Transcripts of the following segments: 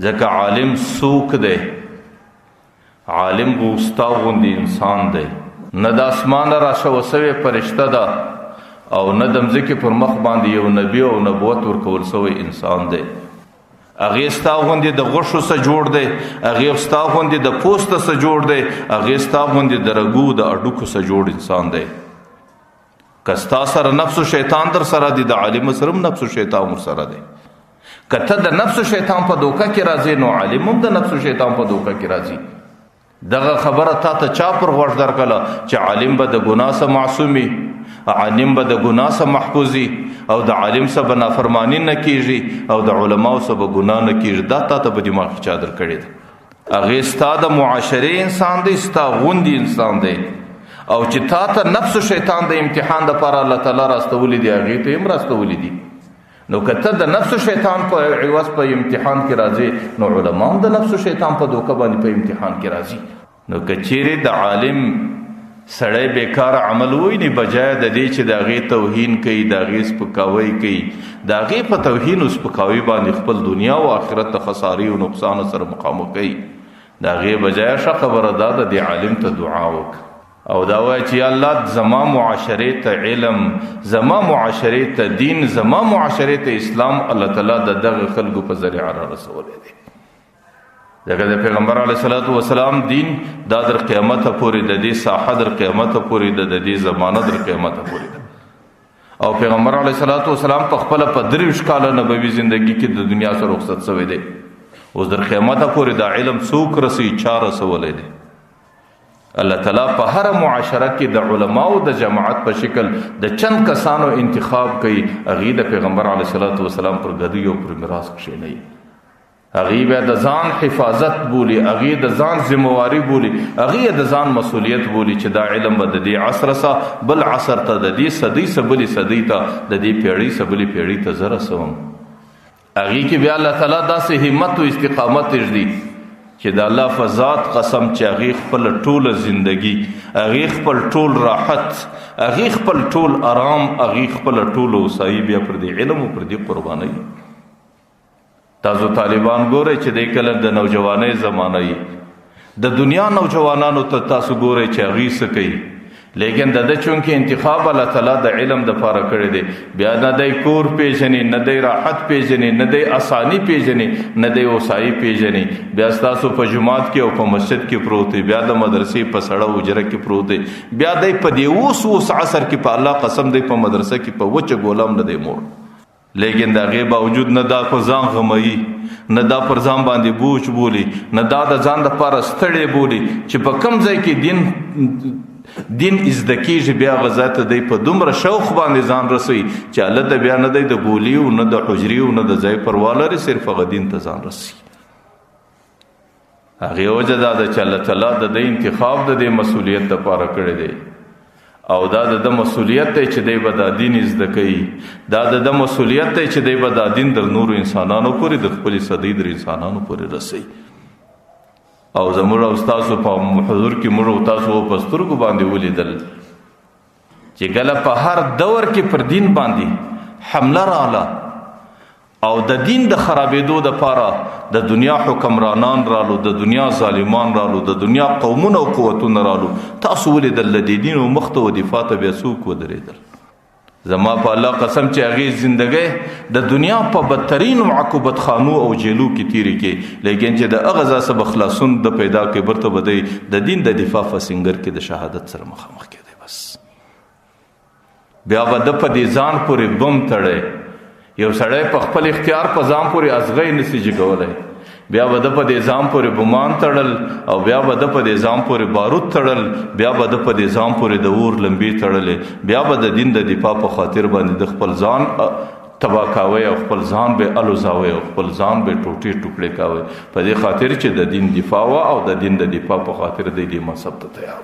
ځکه عالم څوک دی؟ عالم غوستا غوندې انسان دی، نه د اسمانه راشوه سوی فرشته ده او نه د مځکې پر مخ باندې یو نبي او نبوت ورکول سوی انسان دی. هغې ستا غوندې د غوښو څه جوړ دی، هغې ستا غوندې د پوسته څه جوړ دی، هغې ستا غوندې د رګو د اډوکو څه جوړ انسان دی. که ستا سره نفس و شیطان در سره دی، د عالم سره هم نفس و شیطان ور سره دی. که ته د نفس و شیطان په دوکه کې راځې نو عالم هم د نفس و شیطان په دوکه کې راځي. دغه خبره تا ته چا پر غوږ درکړله چې عالم به د ګناه څه معصومي، عالم به د ګناه څه محفوظي، او د عالم څه به نافرماني نه کیږي، او د علماو څه به ګناه نه کیږي. دا تا ته په دماغ کې چا درکړې ده؟ هغې ستا د معاشرې انسان دی، ستا غوندې انسان دی. او چې تا ته نفس و شیطان د امتحان دپاره الله تعالی راستولی دی، هغې ته هم راستولی دي. نو که ته د نفس و شیطان په عوض په امتحان کې راځې، نو علما هم د نفس و شیطان په دوکه باندې په امتحان کې راځي. نو که چیرې د عالم سړی بیکار عمل ویني، بجای د دې چې د هغې توهین کوي، د هغې سپکاوی کوي، د هغې په توهین او سپکاوي باندې خپل دنیا او آخرت ته خسارې او نقصان سره مخامخ کوي، د هغې بجای ښه خبره دا ده د عالم ته دعا وکړه او دا وایه چې یا الله زما معاشرې ته علم، زما معاشرې ته دین، زما معاشرې ته اسلام الله تعالی د دغه خلکو په ذریعه را رسولی دی. ځکه د پیغمبر علیه صلات وسلام دین دا در قیامته پورې د دې ساحه در قیامته پورې د دې زمانه در قیامته پورې ده. او پیغمبر علیه صلات وسلام په خپله په 23 کاله نبوي زندگی کې د دنیا څخه رخصت شوی دی. اوس در قیامته پورې دا علم څوک رسوي؟ چا رسولی دی؟ الله تعالی په هر معاشره کې د علماو د جماعت په شکل د چند کسانو انتخاب کوي، هغې د پیغمبر علیه صلات وسلام پر ګدۍ او پر میراث کښېنوي. هغې بیا د ځان حفاظت بولي، هغې د ځان ذمواري بولي، هغې د ځان مسؤلیت بولي چې دا علم به د دې عصر سه بل عصر ته، د دې صدۍ سه بلې صدۍ ته، د دې پیړۍ سه بلې پیړۍ ته زه رسوم. هغې کې بیا الله تعالی داسې همت او استقامت ږدي چې د الله په ذات قسم چې هغې خپله ټوله زندگی، هغې خپل ټول راحت، هغې خپل ټول آرام، هغې خپله ټوله هوسایي بیا پر دې علم او پر دې قربانوي. تاسو طالبان ګورئ چې دی کله د نوجوانۍ زمانه وي، د دنیا نوجوانانو ته تاسو ګورئ چې هغوی څه کوي، لیکن د ده چونکې انتخاب الله تعالی د علم دپاره کړی دی، بیا نه دی کور پیژني، نه دی راحت پیژني، نه دی اسانی پیژني، نه دی هوسایي پیژني. بیا ستاسو په جومات کې او په مسجد کې پروت دی، بیا د مدرسې په سړه حجره کې پروت دی، بیا دی په دې اوس عصر کې په الله قسم دی په مدرسه کې په وچه ګولام نه دی موړ. لیکن د هغې باوجود نه دا په ځان غموي، نه دا پر ځان باندې بوج بولي، نه دا د ځان دپاره ستړی بولي چې په کوم ځای کې دین ازده کېږي، بیا هغه ځای ته دی په دومره شوق باندې ځان رسوي چې هلته بیا نه دی د ګولي او نه د حجري او نه د ځای پروا لري، صرف هغه دین ته ځان رسي. هغې وجه دا ده چې الله تعالی د دې انتخاب د دې مسؤلیت دپاره کړی دی، او دا د مسؤلیت دی چې دی به دا دین زده کوي، دا د مسؤلیت دی چې دی به دا دین در نورو انسانانو پورې، د خپلې صدۍ در انسانانو پورې رسوي. او زموږ او ستاسو په حضور کې موږ او تاسو په سترګو باندې ولیدل چې کله په هر دور کې پر دین باندې حمله راغله او د دین د خرابېدو دپاره د دنیا حکمرانان رالو، د دنیا ظالمان رالو، د دنیا قومونه او قوتونه رالو، تاسو ولیدل د دې دین مخ ته و دفاع ته بیا څوک ودرېدل؟ زما په الله قسم چې هغې زندګۍ د دنیا په بدترینو عقوبت خانو او جیلو کې تیرې کې، لیکن چې د هغه ځای څخه به خلاصون د پیدا کې برته به دی د دین د دفاع په سنګر کې د شهادت سره مخامخ کېدی. بس بیا به ده په دې ځان پورې بم تړی، یو سړی په خپل اختیار په ځان پورې ازغی نسی جګولی، بیا به ده په دې ځان پورې بمان تړل، او بیا به ده په دې ځان پورې بارود تړل، بیا به ده په دې ځان پورې د اور لمبې تړلې، بیا به د دین د دفاع په خاطر باندې د خپل ځان تباه کاوی او خپل ځان به الوزاوی او خپل ځان به ټوټې ټوکړې کاوی په دې خاطر چې د دین دفاع وه او د دین د دفاع په خاطر دی دې منصب ته تیار.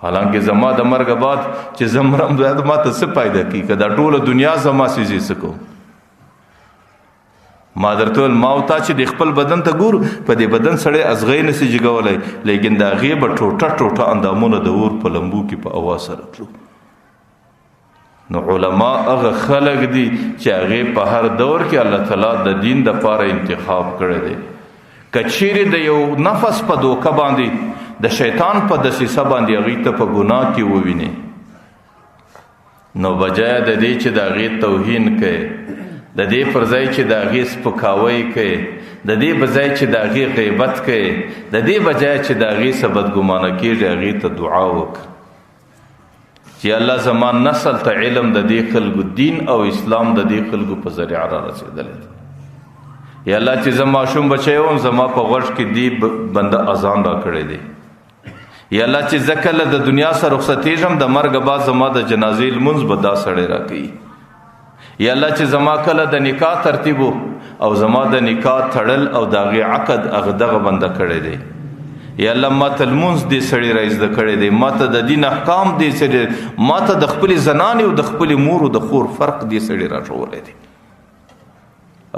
حالانکه زما د مرګ بعد چې زه مرم ما ته څه پیدا کړي که دا ټوله دنیا زما سیزې څه کوم؟ ما درته ویل ما او تا چې د خپل بدن ته ګورو، په دې بدن سړی ازغی نسي جګولی، لیکن د هغې به ټوټه ټوټه اندامونه د اور په لمبو کې په اواز سره تلو. نو علما هغه خلق دي چې هغه په هر دور کې الله تعالی د دین د پاره انتخاب کړی دی. کچېری د یو نفس په دوکه باندې د شیطان په دسیسه باندې هغه ته په ګناه کې وویني، نو بجای د دې چې د هغه توهین کوي، د دې پر ځای چې د هغه سپکاوی کوي، د دې بجای چې د هغه غیبت کوي، د دې بجای چې د هغه څخه بدګمانه کیږي، هغه ته دعا وکړي چې الله زمان نسل ته علم د دې خلکو دین او اسلام د دې خلکو په ذریعه را رسیدلی. یا الله چې زما شوم بچیوم زما په غوږ کې دی بنده اذان را کړی دی. یا الله چې زکله د دنیا سره رخصتېږم د مرګ بعد زما د جنازې لمونځ به دا سړی را کوي. یا الله چې زما کله د نکاح ترتیب او زما د نکاح تړل او د هغې عقد هغه دغه بنده کړی دی. یا الله ما ته لمونځ دې سړي را زده کړی دی، ما ته د دین احکام دې سړي، ما ته د خپلې زنانې او د خپلې مور او د خور فرق دې سړي را ښوولی دی،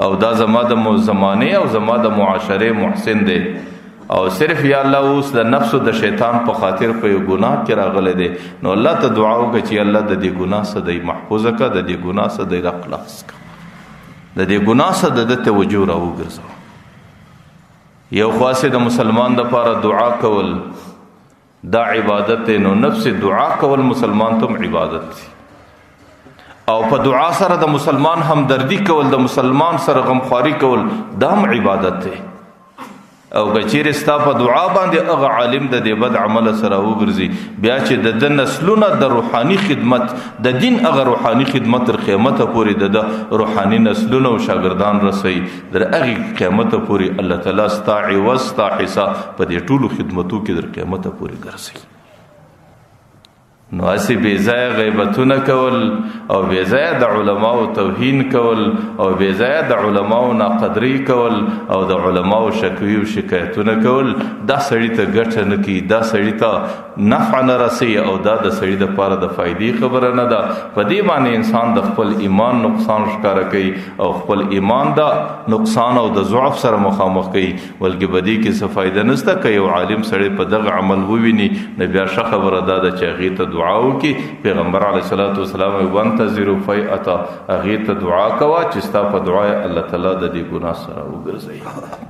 او دا زما د زمانې او زما د معاشرې محسن دی. او صرف یا الله اوس د نفس او د شیطان په خاطر په یو ګناه کې راغلی دی، نو الله ته دعا وکړه چې الله د دې ګناه څخه دی محفوظ کړه، د دې ګناه څخه دی را خلاص کړه، د دې ګناه څخه د ده توجه را وګرځوه. یو خاصه د مسلمان دپاره دعا کول دا عبادت دی، نو نفس دعا کول مسلمان ته عبادت دی. او په دعا سره د مسلمان همدردی کول، د مسلمان سره غمخواری کول دا هم عبادت دی. او کچیر ستا په دعا باندې هغه عالم د دې بد عمل سره وګرځي، بیا چې د نسلونه د روحاني خدمت د دین هغه روحاني خدمت تر قیامت پورې د روحاني نسلونه او شاګردان رسي، در هغه قیامت پورې الله تعالی ستا عوض ستا حساب په دې ټولو خدمتو کې در قیامت پورې ګرځي. نو اسی بیزای غیبتونه کول او بیزای د علماو توهین کول او بیزای د علماو ناقدری کول او د علماو شکوی او شکایتونه کول دا سړی ته ګټه نه کوي، دا سړی ته نفع نه رسي او دا د سړی د پاره د فائدې خبره نه ده. په دې باندې انسان د خپل ایمان نقصان ښکاره کوي او خپل ایمان دا نقصان او د ضعف سره مخامخ کوي، بلکې بدی کې څه فائدہ نشته. که یو عالم سړی په دغه عمل وویني نو بیا ښه خبره ده چې هغې ته دعا وکړي. پیغمبر علیه الصلاة والسلام وانتظروا فیئة، هغې ته دعا کوه چې ستا په دعا الله تعالی د دې ګناه سره وګرځوي.